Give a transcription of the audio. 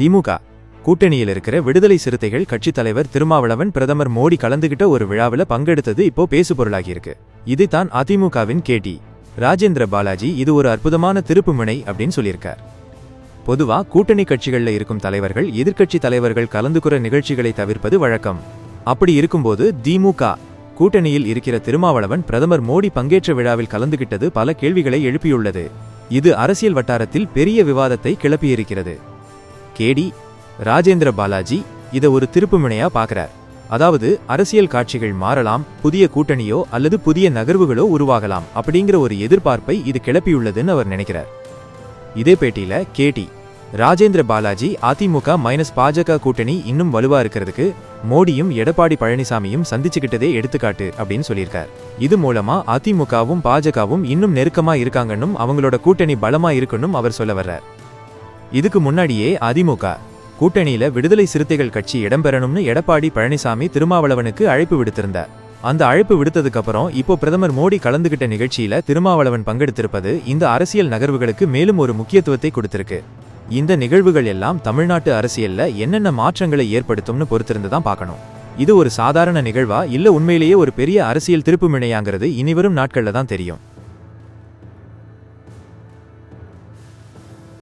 திமுக கூட்டணியில் இருக்கிற விடுதலை சிறுத்தைகள் கட்சி தலைவர் திருமாவளவன் பிரதமர் மோடி கலந்துகிட்ட ஒரு விழாவில் பங்கெடுத்தது இப்போ பேசுபொருளாகியிருக்கு. இது தான் அதிமுகவின் கேடி ராஜேந்திர பாலாஜி இது ஒரு அற்புதமான திருப்புமுனை அப்படின்னு சொல்லியிருக்கார். பொதுவா கூட்டணி கட்சிகள்ல இருக்கும் தலைவர்கள் எதிர்க்கட்சி தலைவர்கள் கலந்துக்குற நிகழ்ச்சிகளை தவிர்ப்பது வழக்கம். அப்படி இருக்கும்போது திமுக கூட்டணியில் இருக்கிற திருமாவளவன் பிரதமர் மோடி பங்கேற்ற விழாவில் கலந்துகிட்டது பல கேள்விகளை எழுப்பியுள்ளது. இது அரசியல் வட்டாரத்தில் பெரிய விவாதத்தை கிளப்பியிருக்கிறது. கேடி ராஜேந்திர பாலாஜி இதை ஒரு திருப்புமுனையா பார்க்கிறார். அதாவது அரசியல் காட்சிகள் மாறலாம், புதிய கூட்டணியோ அல்லது புதிய நகர்வுகளோ உருவாகலாம் அப்படிங்கிற ஒரு எதிர்பார்ப்பை இது கிளப்பியுள்ளதுன்னு அவர் நினைக்கிறார். இதே பேட்டியில கேடி ராஜேந்திர பாலாஜி அதிமுக பாஜக கூட்டணி இன்னும் வலுவா இருக்கிறதுக்கு மோடியும் எடப்பாடி பழனிசாமியும் சந்திச்சுக்கிட்டதே எடுத்துக்காட்டு அப்படின்னு சொல்லியிருக்கார். இது மூலமா அதிமுகவும் பாஜகவும் இன்னும் நெருக்கமா இருக்காங்கன்னும் அவங்களோட கூட்டணி பலமா இருக்குன்னும் அவர் சொல்ல வர்றார். இதுக்கு முன்னாடியே அதிமுக கூட்டணியில விடுதலை சிறுத்தைகள் கட்சி இடம்பெறணும்னு எடப்பாடி பழனிசாமி திருமாவளவனுக்கு அழைப்பு விடுத்திருந்தார். அந்த அழைப்பு விடுத்ததுக்கு அப்புறம் இப்போ பிரதமர் மோடி கலந்துகிட்ட நிகழ்ச்சியில திருமாவளவன் பங்கெடுத்திருப்பது இந்த அரசியல் நகர்வுகளுக்கு மேலும் ஒரு முக்கியத்துவத்தை கொடுத்திருக்கு. இந்த நிகழ்வுகள் எல்லாம் தமிழ்நாட்டு அரசியல்ல என்னென்ன மாற்றங்களை ஏற்படுத்தும்னு பொறுத்திருந்துதான் பார்க்கணும். இது ஒரு சாதாரண நிகழ்வா இல்ல உண்மையிலேயே ஒரு பெரிய அரசியல் திருப்புமுனையாங்கிறது இனிவரும் நாட்கள்ல தான் தெரியும்.